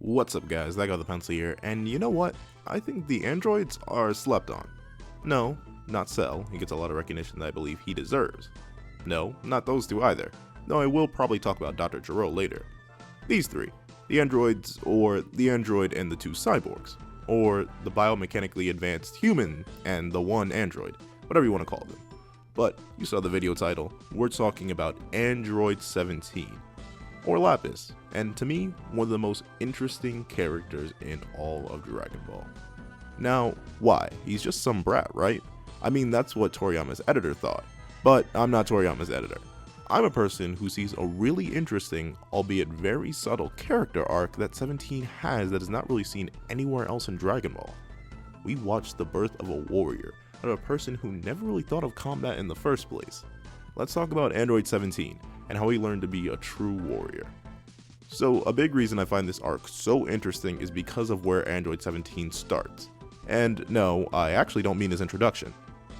What's up guys, that got the pencil here, and you know what? I think the androids are slept on. No, not Cell, he gets a lot of recognition that I believe he deserves. No, not those two either, though I will probably talk about Dr. Gero later. These three, the androids, or the android and the two cyborgs, or the biomechanically advanced human and the one android, whatever you want to call them. But you saw the video title, we're talking about Android 17. Or Lapis, and to me, one of the most interesting characters in all of Dragon Ball. Now, why? He's just some brat, right? I mean, that's what Toriyama's editor thought, but I'm not Toriyama's editor. I'm a person who sees a really interesting, albeit very subtle character arc that 17 has that is not really seen anywhere else in Dragon Ball. We watched the birth of a warrior, of a person who never really thought of combat in the first place. Let's talk about Android 17, and how he learned to be a true warrior. So a big reason I find this arc so interesting is because of where Android 17 starts. And no, I actually don't mean his introduction.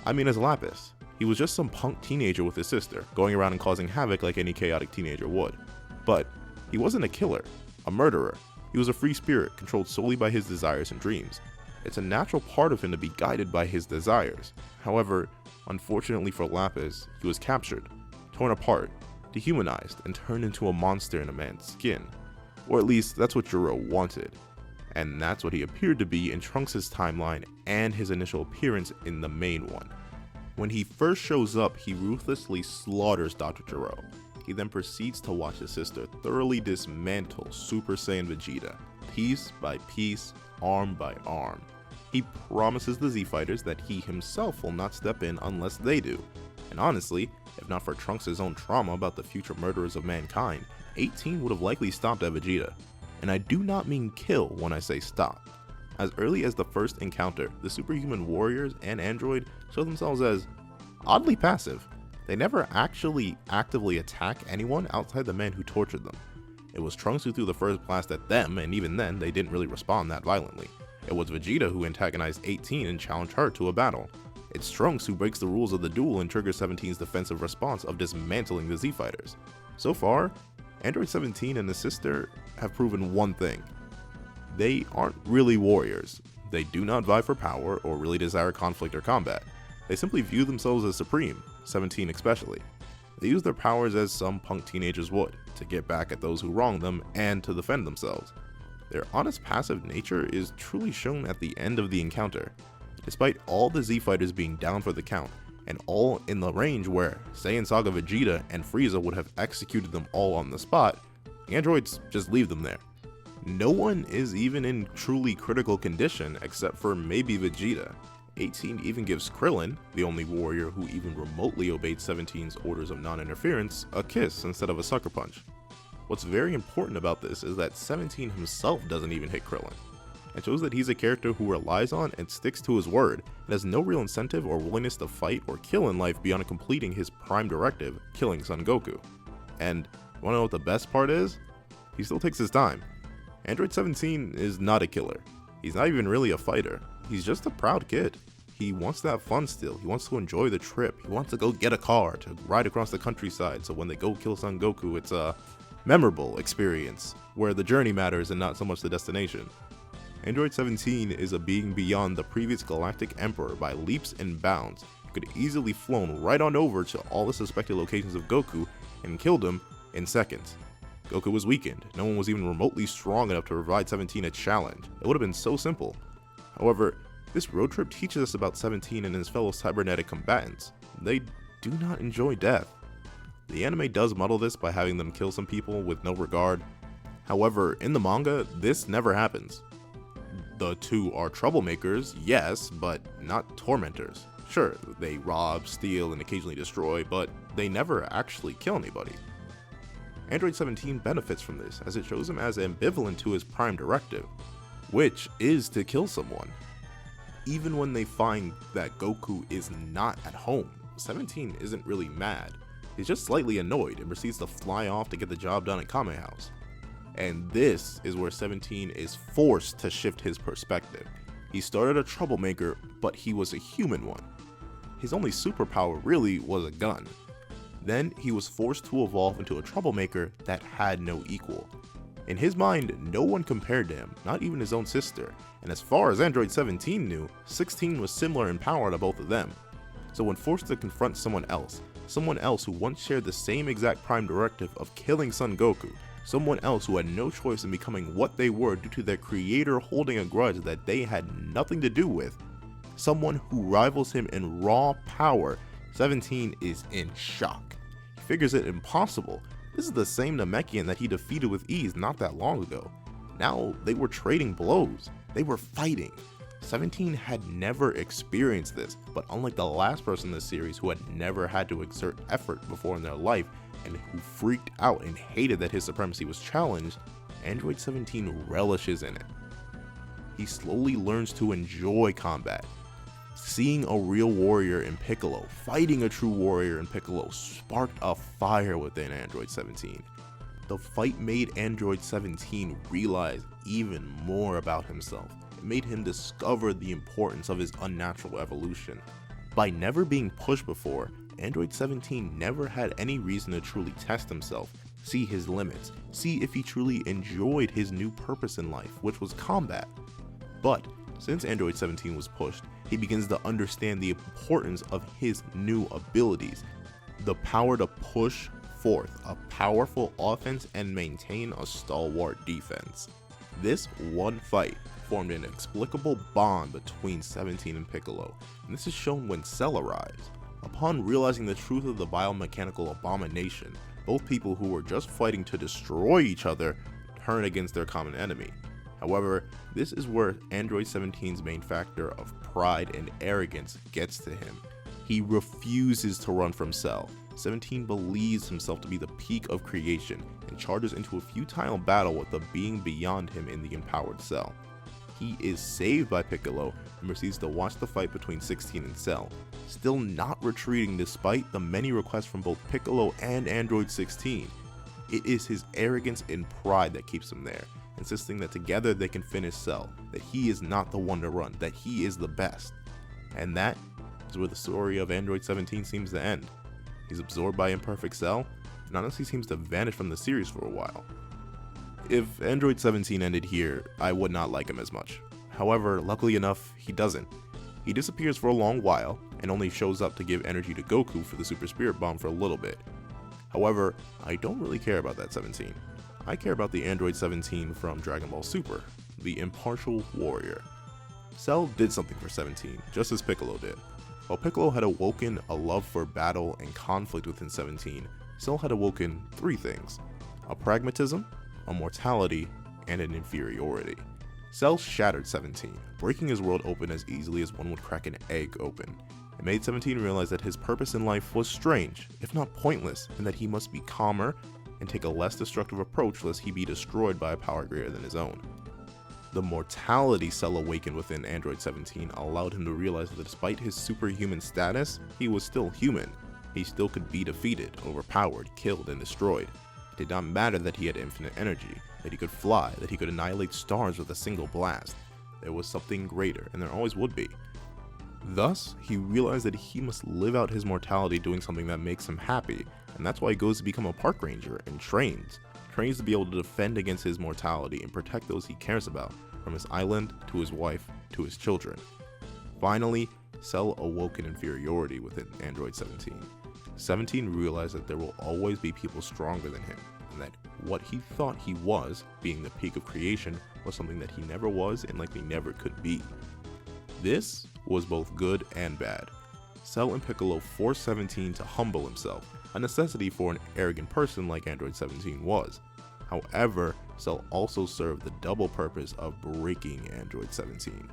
I mean as Lapis. He was just some punk teenager with his sister, going around and causing havoc like any chaotic teenager would. But he wasn't a killer, a murderer. He was a free spirit controlled solely by his desires and dreams. It's a natural part of him to be guided by his desires. However, unfortunately for Lapis, he was captured, torn apart, dehumanized, and turned into a monster in a man's skin. Or at least that's what Gero wanted. And that's what he appeared to be in Trunks' timeline and his initial appearance in the main one. When he first shows up, he ruthlessly slaughters Dr. Gero. He then proceeds to watch his sister thoroughly dismantle Super Saiyan Vegeta, piece by piece, arm by arm. He promises the Z-Fighters that he himself will not step in unless they do. And honestly, if not for Trunks' own trauma about the future murderers of mankind, 18 would have likely stopped at Vegeta. And I do not mean kill when I say stop. As early as the first encounter, the superhuman warriors and android show themselves as oddly passive. They never actually actively attack anyone outside the man who tortured them. It was Trunks who threw the first blast at them, and even then, they didn't really respond that violently. It was Vegeta who antagonized 18 and challenged her to a battle. It's Trunks who breaks the rules of the duel and triggers 17's defensive response of dismantling the Z-Fighters. So far, Android 17 and his sister have proven one thing. They aren't really warriors. They do not vie for power or really desire conflict or combat. They simply view themselves as supreme, 17 especially. They use their powers as some punk teenagers would, to get back at those who wronged them and to defend themselves. Their honest passive nature is truly shown at the end of the encounter. Despite all the Z-Fighters being down for the count, and all in the range where Saiyan Saga Vegeta and Frieza would have executed them all on the spot, the androids just leave them there. No one is even in truly critical condition except for maybe Vegeta. 18 even gives Krillin, the only warrior who even remotely obeyed 17's orders of non-interference, a kiss instead of a sucker punch. What's very important about this is that 17 himself doesn't even hit Krillin. It shows that he's a character who relies on and sticks to his word, and has no real incentive or willingness to fight or kill in life beyond completing his prime directive, killing Son Goku. And wanna know what the best part is? He still takes his time. Android 17 is not a killer. He's not even really a fighter. He's just a proud kid. He wants to have fun still. He wants to enjoy the trip. He wants to go get a car to ride across the countryside, so when they go kill Son Goku, it's a memorable experience where the journey matters and not so much the destination. Android 17 is a being beyond the previous Galactic Emperor by leaps and bounds. He could easily flown right on over to all the suspected locations of Goku and killed him in seconds. Goku was weakened. No one was even remotely strong enough to provide 17 a challenge. It would have been so simple. However, this road trip teaches us about 17 and his fellow cybernetic combatants. They do not enjoy death. The anime does muddle this by having them kill some people with no regard. However, in the manga, this never happens. The two are troublemakers, yes, but not tormentors. Sure, they rob, steal, and occasionally destroy, but they never actually kill anybody. Android 17 benefits from this, as it shows him as ambivalent to his prime directive, which is to kill someone. Even when they find that Goku is not at home, 17 isn't really mad. He's just slightly annoyed and proceeds to fly off to get the job done at Kame House. And this is where 17 is forced to shift his perspective. He started a troublemaker, but he was a human one. His only superpower really was a gun. Then he was forced to evolve into a troublemaker that had no equal. In his mind, no one compared to him, not even his own sister, and as far as Android 17 knew, 16 was similar in power to both of them. So when forced to confront someone else who once shared the same exact prime directive of killing Son Goku, someone else who had no choice in becoming what they were due to their creator holding a grudge that they had nothing to do with, someone who rivals him in raw power, 17 is in shock. He figures it impossible. This is the same Namekian that he defeated with ease not that long ago. Now they were trading blows. They were fighting. 17 had never experienced this, but unlike the last person in the series who had never had to exert effort before in their life and who freaked out and hated that his supremacy was challenged, Android 17 relishes in it. He slowly learns to enjoy combat. Seeing a real warrior in Piccolo, fighting a true warrior in Piccolo, sparked a fire within Android 17. The fight made Android 17 realize even more about himself. It made him discover the importance of his unnatural evolution. By never being pushed before, Android 17 never had any reason to truly test himself, see his limits, see if he truly enjoyed his new purpose in life, which was combat. But since Android 17 was pushed, he begins to understand the importance of his new abilities, the power to push forth a powerful offense and maintain a stalwart defense. This one fight formed an inexplicable bond between 17 and Piccolo, and this is shown when Cell arrives. Upon realizing the truth of the biomechanical abomination, both people who were just fighting to destroy each other turn against their common enemy. However, this is where Android 17's main factor of pride and arrogance gets to him. He refuses to run from Cell. 17 believes himself to be the peak of creation and charges into a futile battle with the being beyond him in the empowered Cell. He is saved by Piccolo and proceeds to watch the fight between 16 and Cell, still not retreating despite the many requests from both Piccolo and Android 16. It is his arrogance and pride that keeps him there, insisting that together they can finish Cell, that he is not the one to run, that he is the best. And that is where the story of Android 17 seems to end. He's absorbed by Imperfect Cell, and honestly seems to vanish from the series for a while. If Android 17 ended here, I would not like him as much. However, luckily enough, he doesn't. He disappears for a long while, and only shows up to give energy to Goku for the Super Spirit Bomb for a little bit. However, I don't really care about that 17. I care about the Android 17 from Dragon Ball Super, the Impartial Warrior. Cell did something for 17, just as Piccolo did. While Piccolo had awoken a love for battle and conflict within 17, Cell had awoken three things: a pragmatism, a mortality, and an inferiority. Cell shattered 17, breaking his world open as easily as one would crack an egg open. It made 17 realize that his purpose in life was strange, if not pointless, and that he must be calmer and take a less destructive approach lest he be destroyed by a power greater than his own. The mortality Cell awakened within Android 17 allowed him to realize that despite his superhuman status, he was still human. He still could be defeated, overpowered, killed, and destroyed. It did not matter that he had infinite energy, that he could fly, that he could annihilate stars with a single blast. There was something greater, and there always would be. Thus, he realized that he must live out his mortality doing something that makes him happy, and that's why he goes to become a park ranger and trains to be able to defend against his mortality and protect those he cares about, from his island, to his wife, to his children. Finally, Cell awoke an inferiority within Android 17. 17 realized that there will always be people stronger than him, and that what he thought he was, being the peak of creation, was something that he never was and likely never could be. This was both good and bad. Cell and Piccolo forced 17 to humble himself, a necessity for an arrogant person like Android 17 was. However, Cell also served the double purpose of breaking Android 17.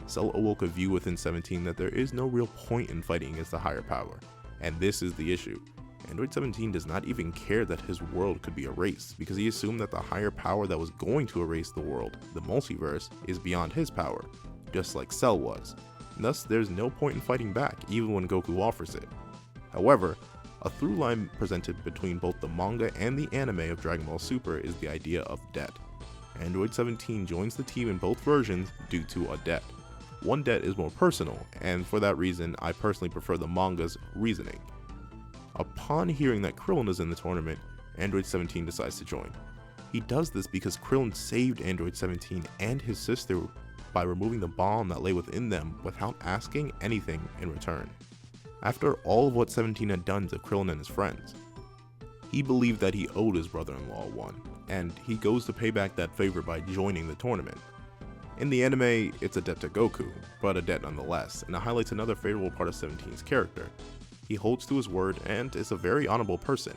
Cell awoke a view within 17 that there is no real point in fighting against the higher power, and this is the issue. Android 17 does not even care that his world could be erased, because he assumed that the higher power that was going to erase the world, the multiverse, is beyond his power, just like Cell was. Thus, there's no point in fighting back, even when Goku offers it. However, a through line presented between both the manga and the anime of Dragon Ball Super is the idea of debt. Android 17 joins the team in both versions due to a debt. One debt is more personal, and for that reason, I personally prefer the manga's reasoning. Upon hearing that Krillin is in the tournament, Android 17 decides to join. He does this because Krillin saved Android 17 and his sister by removing the bomb that lay within them without asking anything in return. After all of what 17 had done to Krillin and his friends, he believed that he owed his brother-in-law one, and he goes to pay back that favor by joining the tournament. In the anime, it's a debt to Goku, but a debt nonetheless, and it highlights another favorable part of 17's character. He holds to his word and is a very honorable person.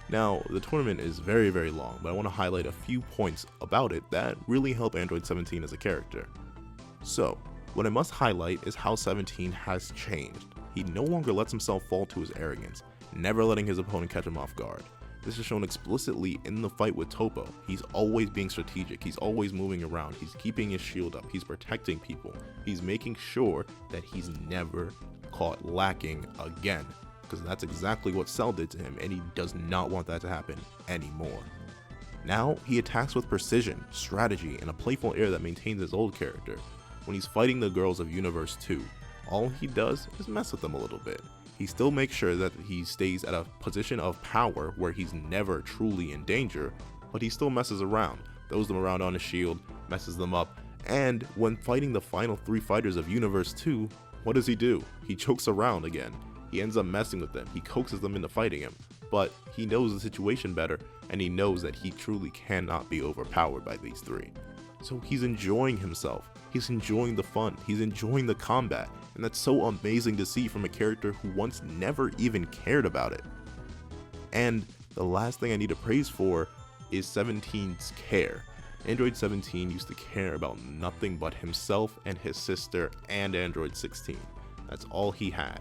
Now, the tournament is very, very long, but I want to highlight a few points about it that really help Android 17 as a character. So, what I must highlight is how 17 has changed. He no longer lets himself fall to his arrogance, never letting his opponent catch him off guard. This is shown explicitly in the fight with Toppo. He's always being strategic, he's always moving around, he's keeping his shield up, he's protecting people, he's making sure that he's never caught lacking again, because that's exactly what Cell did to him, and he does not want that to happen anymore. Now, he attacks with precision, strategy, and a playful air that maintains his old character. When he's fighting the girls of Universe 2, all he does is mess with them a little bit. He still makes sure that he stays at a position of power where he's never truly in danger, but he still messes around, throws them around on his shield, messes them up, and when fighting the final 3 fighters of Universe 2, what does he do? He chokes around again. He ends up messing with them, he coaxes them into fighting him, but he knows the situation better, and he knows that he truly cannot be overpowered by these 3. So he's enjoying himself, he's enjoying the fun, he's enjoying the combat, and that's so amazing to see from a character who once never even cared about it. And the last thing I need to praise for is 17's care. Android 17 used to care about nothing but himself and his sister and Android 16. That's all he had.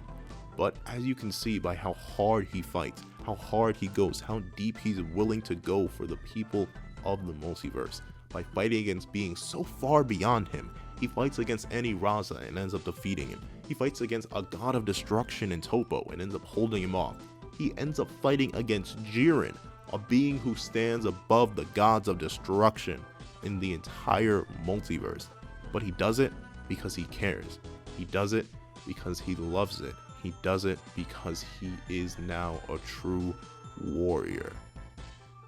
But as you can see by how hard he fights, how hard he goes, how deep he's willing to go for the people of the multiverse, by fighting against beings so far beyond him. He fights against Annie Raza and ends up defeating him. He fights against a god of destruction in Toppo and ends up holding him off. He ends up fighting against Jiren, a being who stands above the gods of destruction in the entire multiverse. But he does it because he cares. He does it because he loves it. He does it because he is now a true warrior.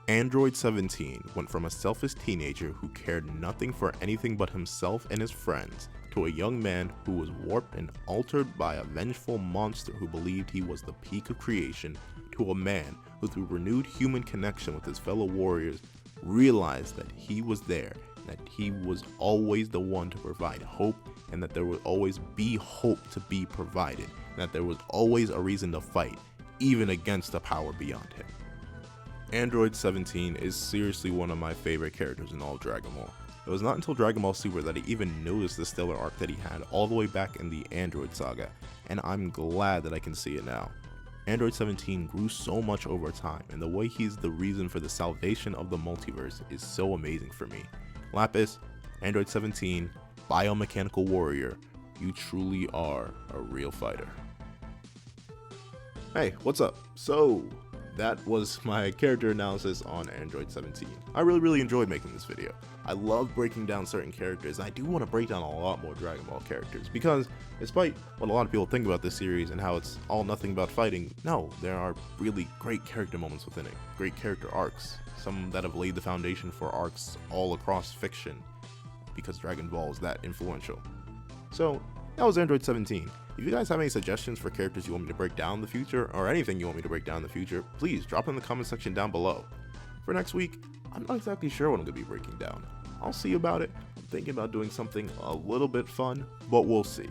Android 17 went from a selfish teenager who cared nothing for anything but himself and his friends, to a young man who was warped and altered by a vengeful monster who believed he was the peak of creation, to a man who, through renewed human connection with his fellow warriors, realized that he was there, that he was always the one to provide hope, and that there would always be hope to be provided, and that there was always a reason to fight, even against the power beyond him. Android 17 is seriously one of my favorite characters in all Dragon Ball. It was not until Dragon Ball Super that I even noticed the stellar arc that he had all the way back in the Android saga, and I'm glad that I can see it now. Android 17 grew so much over time, and the way he's the reason for the salvation of the multiverse is so amazing for me. Lapis, Android 17, Biomechanical Warrior, you truly are a real fighter. Hey, what's up? So, that was my character analysis on Android 17. I really enjoyed making this video. I love breaking down certain characters. I do want to break down a lot more Dragon Ball characters, because despite what a lot of people think about this series and how it's all nothing about fighting, no, there are really great character moments within it, great character arcs, some that have laid the foundation for arcs all across fiction, because Dragon Ball is that influential. So, that was Android 17. If you guys have any suggestions for characters you want me to break down in the future, or anything you want me to break down in the future, please drop it in the comment section down below. For next week, I'm not exactly sure what I'm going to be breaking down. I'll see about it. I'm thinking about doing something a little bit fun, but we'll see.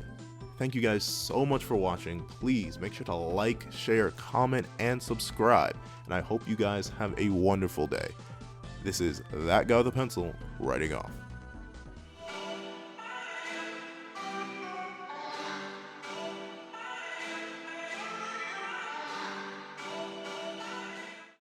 Thank you guys so much for watching. Please make sure to like, share, comment, and subscribe. And I hope you guys have a wonderful day. This is That Guy with a Pencil, writing off.